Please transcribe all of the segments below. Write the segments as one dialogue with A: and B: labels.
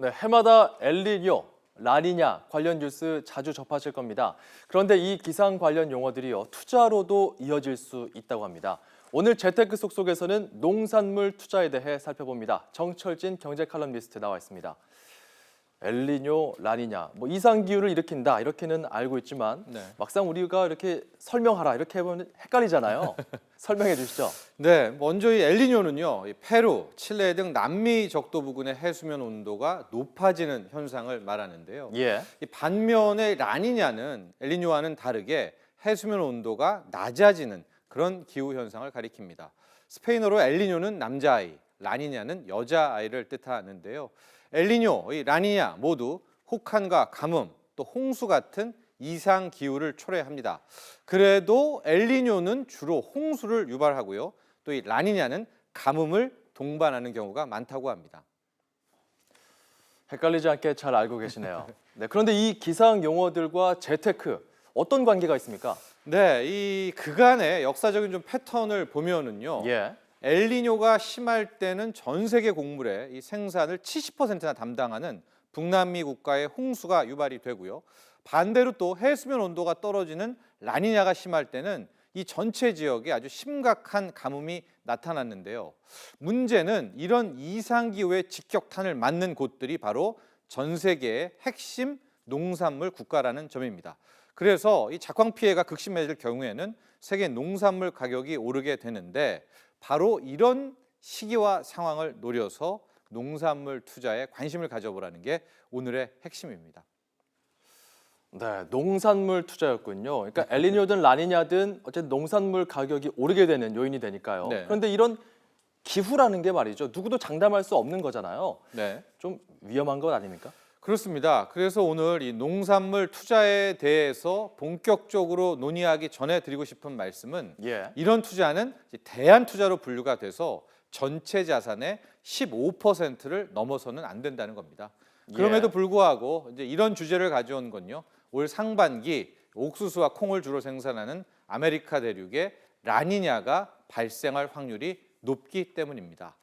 A: 네, 해마다 엘니뇨, 라니냐 관련 뉴스 자주 접하실 겁니다. 그런데 이 기상 관련 용어들이요, 투자로도 이어질 수 있다고 합니다. 오늘 재테크 속속에서는 농산물 투자에 대해 살펴봅니다. 정철진 경제 칼럼니스트 나와 있습니다. 엘니뇨, 라니냐, 이상 기후를 일으킨다 이렇게는 알고 있지만 막상 우리가 이렇게 설명하라 이렇게 해보면 헷갈리잖아요. 설명해 주시죠.
B: 네, 먼저 이 엘니뇨는요, 이 페루, 칠레 등 남미 적도 부근의 해수면 온도가 높아지는 현상을 말하는데요.
A: 예.
B: 이 반면에 라니냐는 엘니뇨와는 다르게 해수면 온도가 낮아지는 그런 기후 현상을 가리킵니다. 스페인어로 엘니뇨는 남자아이, 라니냐는 여자아이를 뜻하는데요. 엘니뇨, 이 라니냐 모두 혹한과 가뭄, 또 홍수 같은 이상 기후를 초래합니다. 그래도 엘니뇨는 주로 홍수를 유발하고요. 또 이 라니냐는 가뭄을 동반하는 경우가 많다고 합니다.
A: 헷갈리지 않게 잘 알고 계시네요. 네, 그런데 이 기상 용어들과 재테크 어떤 관계가 있습니까?
B: 네, 이 그간의 역사적인 좀 패턴을 보면은요.
A: 예.
B: 엘니뇨가 심할 때는 전 세계 곡물의 이 생산을 70%나 담당하는 북남미 국가의 홍수가 유발이 되고요. 반대로 또 해수면 온도가 떨어지는 라니냐가 심할 때는 이 전체 지역에 아주 심각한 가뭄이 나타났는데요. 문제는 이런 이상기후의 직격탄을 맞는 곳들이 바로 전 세계의 핵심 농산물 국가라는 점입니다. 그래서 이 작황 피해가 극심해질 경우에는 세계 농산물 가격이 오르게 되는데 바로 이런 시기와 상황을 노려서 농산물 투자에 관심을 가져보라는 게 오늘의 핵심입니다.
A: 네, 농산물 투자였군요. 그러니까 엘니뇨든 라니냐든 어쨌든 농산물 가격이 오르게 되는 요인이 되니까요.
B: 네.
A: 그런데 이런 기후라는 게 말이죠. 누구도 장담할 수 없는 거잖아요.
B: 네,
A: 좀 위험한 건 아닙니까?
B: 그렇습니다. 그래서 오늘 이 농산물 투자에 대해서 본격적으로 논의하기 전에 드리고 싶은 말씀은
A: 예.
B: 이런 투자는 대안 투자로 분류가 돼서 전체 자산의 15%를 넘어서는 안 된다는 겁니다. 그럼에도 불구하고 이제 이런 주제를 가져온 건요. 올 상반기 옥수수와 콩을 주로 생산하는 아메리카 대륙에 라니냐가 발생할 확률이 높기 때문입니다.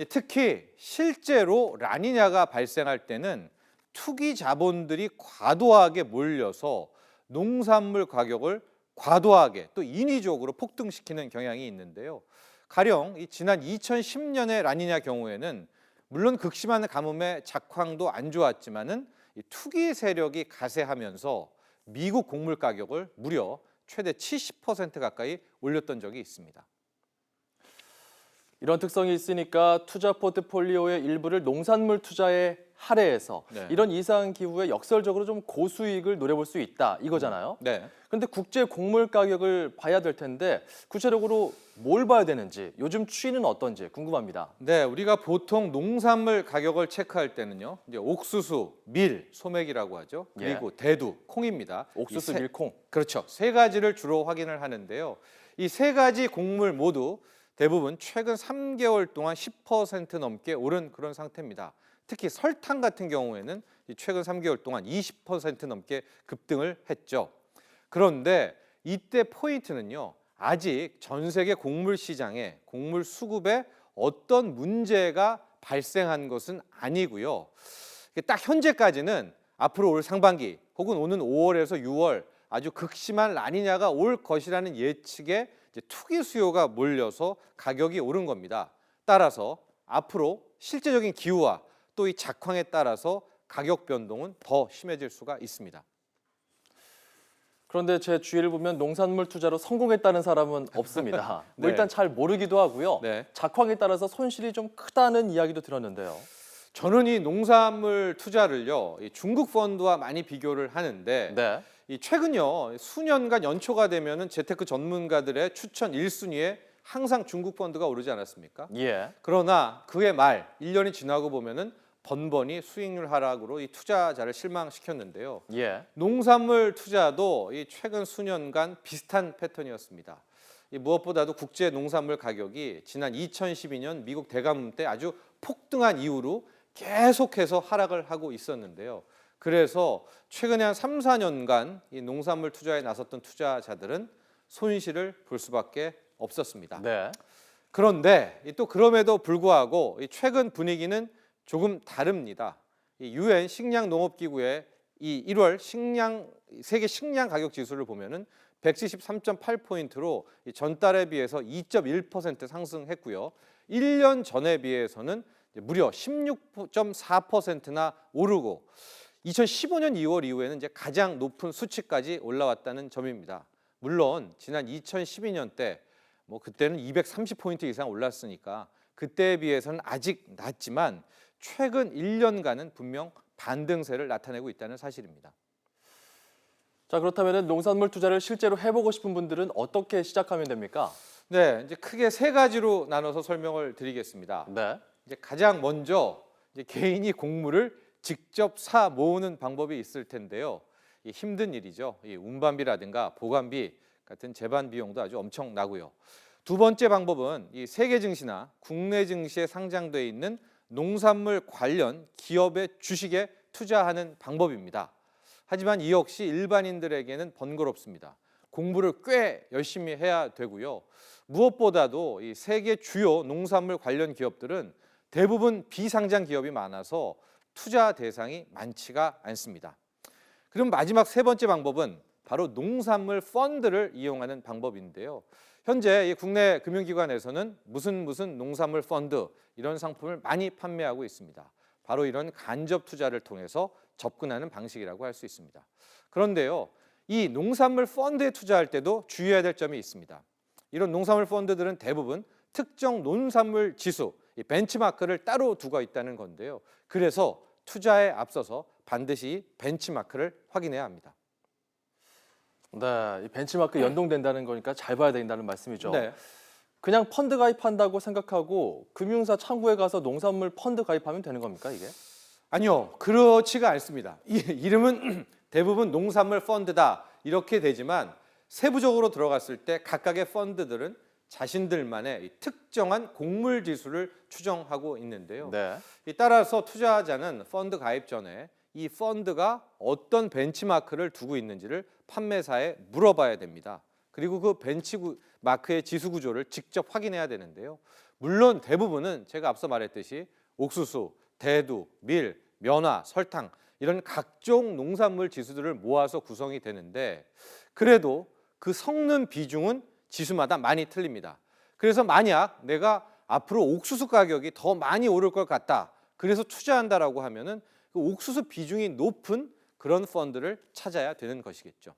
B: 특히 실제로 라니냐가 발생할 때는 투기 자본들이 과도하게 몰려서 농산물 가격을 과도하게 또 인위적으로 폭등시키는 경향이 있는데요. 가령 이 지난 2010년의 라니냐 경우에는 물론 극심한 가뭄에 작황도 안 좋았지만은 이 투기 세력이 가세하면서 미국 곡물 가격을 무려 최대 70% 가까이 올렸던 적이 있습니다.
A: 이런 특성이 있으니까 투자 포트폴리오의 일부를 농산물 투자에 할애해서 이런 이상 기후에 역설적으로 좀 고수익을 노려볼 수 있다 이거잖아요.
B: 네.
A: 그런데 국제 곡물 가격을 봐야 될 텐데 구체적으로 뭘 봐야 되는지 요즘 추이는 어떤지 궁금합니다.
B: 네, 우리가 보통 농산물 가격을 체크할 때는요. 이제 옥수수, 밀, 소맥이라고 하죠. 그리고 대두, 콩입니다.
A: 옥수수, 밀, 콩.
B: 그렇죠. 세 가지를 주로 확인을 하는데요. 이 세 가지 곡물 모두 대부분 최근 3개월 동안 10% 넘게 오른 그런 상태입니다. 특히 설탕 같은 경우에는 최근 3개월 동안 20% 넘게 급등을 했죠. 그런데 이때 포인트는요. 아직 전 세계 곡물 시장에 곡물 수급에 어떤 문제가 발생한 것은 아니고요. 딱 현재까지는 앞으로 올 상반기 혹은 오는 5월에서 6월 아주 극심한 라니냐가 올 것이라는 예측에 투기 수요가 몰려서 가격이 오른 겁니다. 따라서 앞으로 실제적인 기후와 또 이 작황에 따라서 가격 변동은 더 심해질 수가 있습니다.
A: 그런데 제 주위를 보면 농산물 투자로 성공했다는 사람은 없습니다.
B: 네.
A: 일단 잘 모르기도 하고요.
B: 네.
A: 작황에 따라서 손실이 좀 크다는 이야기도 들었는데요.
B: 저는 이 농산물 투자를요, 이 중국 펀드와 많이 비교를 하는데
A: 네.
B: 이 최근요 수년간 연초가 되면은 재테크 전문가들의 추천 1순위에 항상 중국 펀드가 오르지 않았습니까?
A: 예.
B: 그러나 그해 말 1년이 지나고 보면은 번번이 수익률 하락으로 이 투자자를 실망시켰는데요.
A: 예.
B: 농산물 투자도 이 최근 수년간 비슷한 패턴이었습니다. 이 무엇보다도 국제 농산물 가격이 지난 2012년 미국 대가뭄 때 아주 폭등한 이후로 계속해서 하락을 하고 있었는데요. 그래서 최근에 한 3, 4년간 이 농산물 투자에 나섰던 투자자들은 손실을 볼 수밖에 없었습니다.
A: 네.
B: 그런데 또 그럼에도 불구하고 이 최근 분위기는 조금 다릅니다. 이 UN 식량 농업 기구의 이 1월 세계 식량 가격 지수를 보면은 173.8포인트로 전달에 비해서 2.1% 상승했고요. 1년 전에 비해서는 무려 16.4%나 오르고 2015년 2월 이후에는 이제 가장 높은 수치까지 올라왔다는 점입니다. 물론 지난 2012년 때 그때는 230포인트 이상 올랐으니까 그때에 비해서는 아직 낮지만 최근 1년간은 분명 반등세를 나타내고 있다는 사실입니다.
A: 자, 그렇다면 농산물 투자를 실제로 해보고 싶은 분들은 어떻게 시작하면 됩니까?
B: 네, 이제 크게 세 가지로 나눠서 설명을 드리겠습니다.
A: 네.
B: 이제 가장 먼저 이제 개인이 곡물을 직접 사 모으는 방법이 있을 텐데요. 이 힘든 일이죠. 이 운반비라든가 보관비 같은 제반 비용도 아주 엄청나고요. 두 번째 방법은 이 세계 증시나 국내 증시에 상장돼 있는 농산물 관련 기업의 주식에 투자하는 방법입니다. 하지만 이 역시 일반인들에게는 번거롭습니다. 공부를 꽤 열심히 해야 되고요. 무엇보다도 이 세계 주요 농산물 관련 기업들은 대부분 비상장 기업이 많아서 투자 대상이 많지가 않습니다. 그럼 마지막 세 번째 방법은 바로 농산물 펀드를 이용하는 방법인데요. 현재 이 국내 금융기관에서는 무슨 농산물 펀드 이런 상품을 많이 판매하고 있습니다. 바로 이런 간접 투자를 통해서 접근하는 방식이라고 할 수 있습니다. 그런데요, 이 농산물 펀드에 투자할 때도 주의해야 될 점이 있습니다. 이런 농산물 펀드들은 대부분 특정 농산물 지수, 이 벤치마크를 따로 두고 있다는 건데요. 그래서 투자에 앞서서 반드시 벤치마크를 확인해야 합니다.
A: 네, 이 벤치마크 연동된다는 거니까 잘 봐야 된다는 말씀이죠.
B: 네.
A: 그냥 펀드 가입한다고 생각하고 금융사 창구에 가서 농산물 펀드 가입하면 되는 겁니까, 이게?
B: 아니요, 그렇지가 않습니다. 이름은 대부분 농산물 펀드다 이렇게 되지만 세부적으로 들어갔을 때 각각의 펀드들은 자신들만의 특정한 곡물 지수를 추정하고 있는데요.
A: 네.
B: 따라서 투자자는 펀드 가입 전에 이 펀드가 어떤 벤치마크를 두고 있는지를 판매사에 물어봐야 됩니다. 그리고 그 벤치마크의 지수 구조를 직접 확인해야 되는데요. 물론 대부분은 제가 앞서 말했듯이 옥수수, 대두, 밀, 면화, 설탕 이런 각종 농산물 지수들을 모아서 구성이 되는데 그래도 그 섞는 비중은 지수마다 많이 틀립니다. 그래서 만약 내가 앞으로 옥수수 가격이 더 많이 오를 것 같다. 그래서 투자한다라고 하면은 그 옥수수 비중이 높은 그런 펀드를 찾아야 되는 것이겠죠.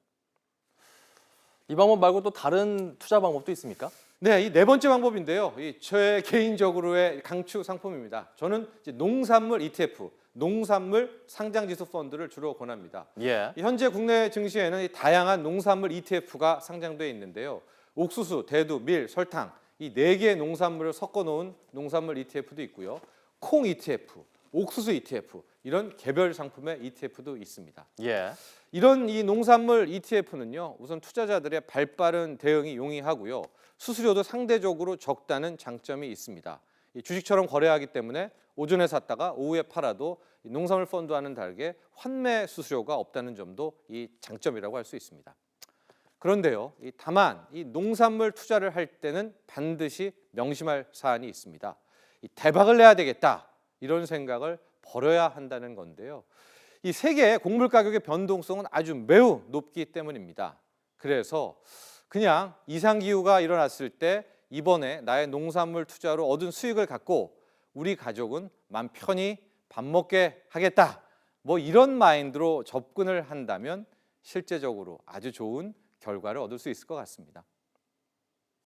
A: 이 방법 말고 또 다른 투자 방법도 있습니까?
B: 네, 이 네 번째 방법인데요. 제 개인적으로의 강추 상품입니다. 저는 이제 농산물 ETF, 농산물 상장지수 펀드를 주로 권합니다.
A: 예.
B: 현재 국내 증시에는 이 다양한 농산물 ETF가 상장돼 있는데요. 옥수수, 대두, 밀, 설탕 이 네 개의 농산물을 섞어 놓은 농산물 ETF도 있고요. 콩 ETF, 옥수수 ETF 이런 개별 상품의 ETF도 있습니다.
A: 예.
B: 이런 이 농산물 ETF는요. 우선 투자자들의 발빠른 대응이 용이하고요. 수수료도 상대적으로 적다는 장점이 있습니다. 이 주식처럼 거래하기 때문에 오전에 샀다가 오후에 팔아도 이 농산물 펀드와는 다르게 환매 수수료가 없다는 점도 이 장점이라고 할 수 있습니다. 그런데요, 다만 이 농산물 투자를 할 때는 반드시 명심할 사안이 있습니다. 이 대박을 내야 되겠다 이런 생각을 버려야 한다는 건데요. 이 세계 곡물 가격의 변동성은 아주 매우 높기 때문입니다. 그래서 그냥 이상기후가 일어났을 때 이번에 나의 농산물 투자로 얻은 수익을 갖고 우리 가족은 맘 편히 밥 먹게 하겠다. 이런 마인드로 접근을 한다면 실제적으로 아주 좋은 결과를 얻을 수 있을 것 같습니다.